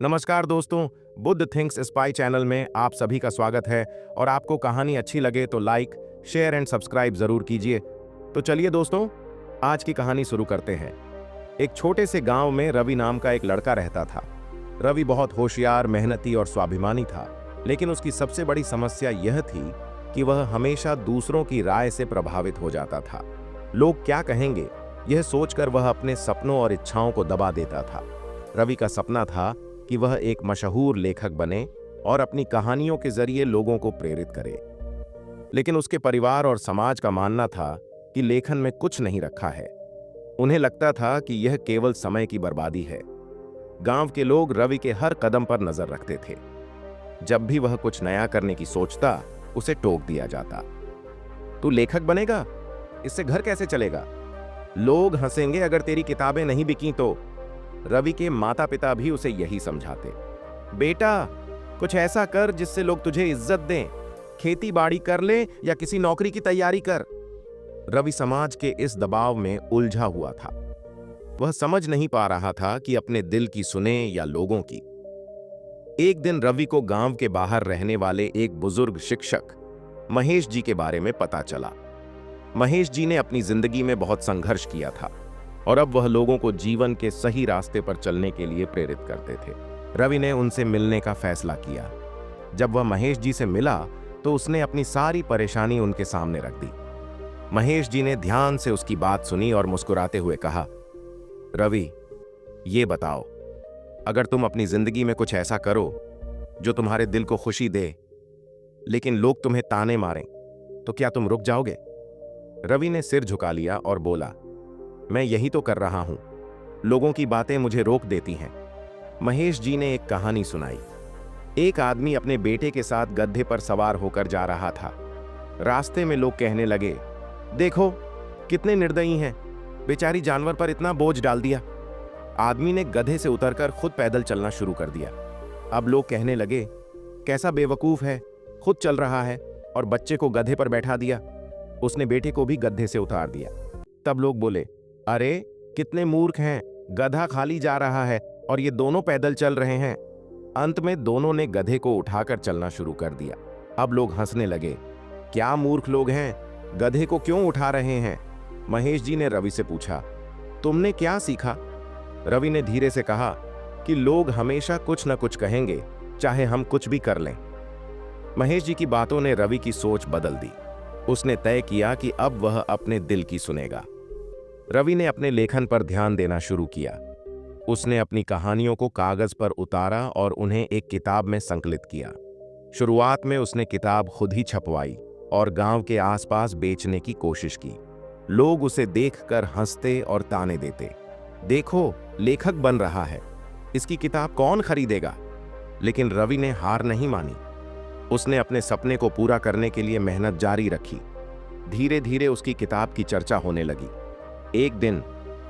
नमस्कार दोस्तों, Buddha thinks spy channel में आप सभी का स्वागत है। और आपको कहानी अच्छी लगे तो लाइक, शेयर एंड सब्सक्राइब जरूर कीजिए। तो चलिए दोस्तों, आज की कहानी शुरू करते हैं। एक छोटे से गांव में रवि नाम का एक लड़का रहता था। रवि बहुत होशियार, मेहनती और स्वाभिमानी था, लेकिन उसकी सबसे बड़ी समस्या यह थी कि वह हमेशा दूसरों की राय से प्रभावित हो जाता था। लोग क्या कहेंगे, यह सोचकर वह अपने सपनों और इच्छाओं को दबा देता था। रवि का सपना था कि वह एक मशहूर लेखक बने और अपनी कहानियों के जरिए लोगों को प्रेरित करे। लेकिन उसके परिवार और समाज का मानना था कि लेखन में कुछ नहीं रखा है। उन्हें लगता था कि यह केवल समय की बर्बादी है। गांव के लोग रवि के हर कदम पर नजर रखते थे। जब भी वह कुछ नया करने की सोचता, उसे टोक दिया जाता। तू लेखक बनेगा? इससे घर कैसे चलेगा? लोग हंसेंगे अगर तेरी किताबें नहीं बिकी तो। रवि के माता पिता भी उसे यही समझाते। बेटा, कुछ ऐसा कर जिससे लोग तुझे इज्जत दें। खेती बाड़ी कर ले या किसी नौकरी की तैयारी कर। रवि समाज के इस दबाव में उलझा हुआ था। वह समझ नहीं पा रहा था कि अपने दिल की सुने या लोगों की। एक दिन रवि को गांव के बाहर रहने वाले एक बुजुर्ग शिक्षक महेश जी के बारे में पता चला। महेश जी ने अपनी जिंदगी में बहुत संघर्ष किया था और अब वह लोगों को जीवन के सही रास्ते पर चलने के लिए प्रेरित करते थे। रवि ने उनसे मिलने का फैसला किया। जब वह महेश जी से मिला तो उसने अपनी सारी परेशानी उनके सामने रख दी। महेश जी ने ध्यान से उसकी बात सुनी और मुस्कुराते हुए कहा, रवि, ये बताओ, अगर तुम अपनी जिंदगी में कुछ ऐसा करो जो तुम्हारे दिल को खुशी दे, लेकिन लोग तुम्हें ताने मारें, तो क्या तुम रुक जाओगे? रवि ने सिर झुका लिया और बोला, मैं यही तो कर रहा हूं। लोगों की बातें मुझे रोक देती हैं। महेश जी ने एक कहानी सुनाई। एक आदमी अपने बेटे के साथ गधे पर सवार होकर जा रहा था। रास्ते में लोग कहने लगे, देखो कितने निर्दयी हैं, बेचारी जानवर पर इतना बोझ डाल दिया। आदमी ने गधे से उतरकर खुद पैदल चलना शुरू कर दिया। अब लोग कहने लगे, कैसा बेवकूफ है, खुद चल रहा है और बच्चे को गधे पर बैठा दिया। उसने बेटे को भी गधे से उतार दिया। तब लोग बोले, अरे कितने मूर्ख हैं, गधा खाली जा रहा है और ये दोनों पैदल चल रहे हैं। अंत में दोनों ने गधे को उठाकर चलना शुरू कर दिया। अब लोग हंसने लगे, क्या मूर्ख लोग हैं, गधे को क्यों उठा रहे हैं? महेश जी ने रवि से पूछा, तुमने क्या सीखा? रवि ने धीरे से कहा कि लोग हमेशा कुछ न कुछ कहेंगे, चाहे हम कुछ भी कर लें। महेश जी की बातों ने रवि की सोच बदल दी। उसने तय किया कि अब वह अपने दिल की सुनेगा। रवि ने अपने लेखन पर ध्यान देना शुरू किया। उसने अपनी कहानियों को कागज पर उतारा और उन्हें एक किताब में संकलित किया। शुरुआत में उसने किताब खुद ही छपवाई और गांव के आसपास बेचने की कोशिश की। लोग उसे देखकर हंसते और ताने देते, देखो लेखक बन रहा है, इसकी किताब कौन खरीदेगा? लेकिन रवि ने हार नहीं मानी। उसने अपने सपने को पूरा करने के लिए मेहनत जारी रखी। धीरे धीरे उसकी किताब की चर्चा होने लगी। एक दिन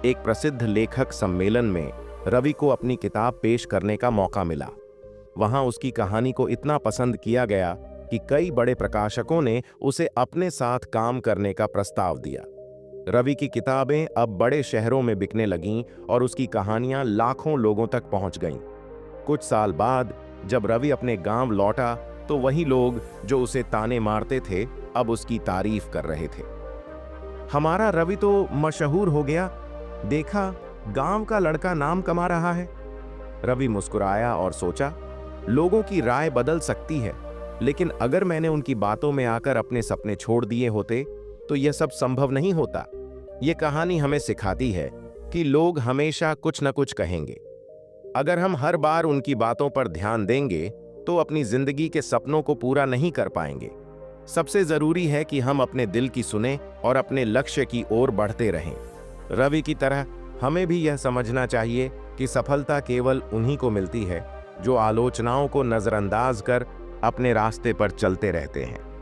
एक प्रसिद्ध लेखक सम्मेलन में रवि को अपनी किताब पेश करने का मौका मिला। वहां उसकी कहानी को इतना पसंद किया गया कि कई बड़े प्रकाशकों ने उसे अपने साथ काम करने का प्रस्ताव दिया। रवि की किताबें अब बड़े शहरों में बिकने लगीं और उसकी कहानियां लाखों लोगों तक पहुंच गईं। कुछ साल बाद जब रवि अपने गांव लौटा तो वही लोग जो उसे ताने मारते थे अब उसकी तारीफ कर रहे थे। हमारा रवि तो मशहूर हो गया, देखा गांव का लड़का नाम कमा रहा है। रवि मुस्कुराया और सोचा, लोगों की राय बदल सकती है, लेकिन अगर मैंने उनकी बातों में आकर अपने सपने छोड़ दिए होते तो यह सब संभव नहीं होता। यह कहानी हमें सिखाती है कि लोग हमेशा कुछ न कुछ कहेंगे। अगर हम हर बार उनकी बातों पर ध्यान देंगे तो अपनी जिंदगी के सपनों को पूरा नहीं कर पाएंगे। सबसे जरूरी है कि हम अपने दिल की सुने और अपने लक्ष्य की ओर बढ़ते रहें। रवि की तरह हमें भी यह समझना चाहिए कि सफलता केवल उन्हीं को मिलती है जो आलोचनाओं को नजरअंदाज कर अपने रास्ते पर चलते रहते हैं।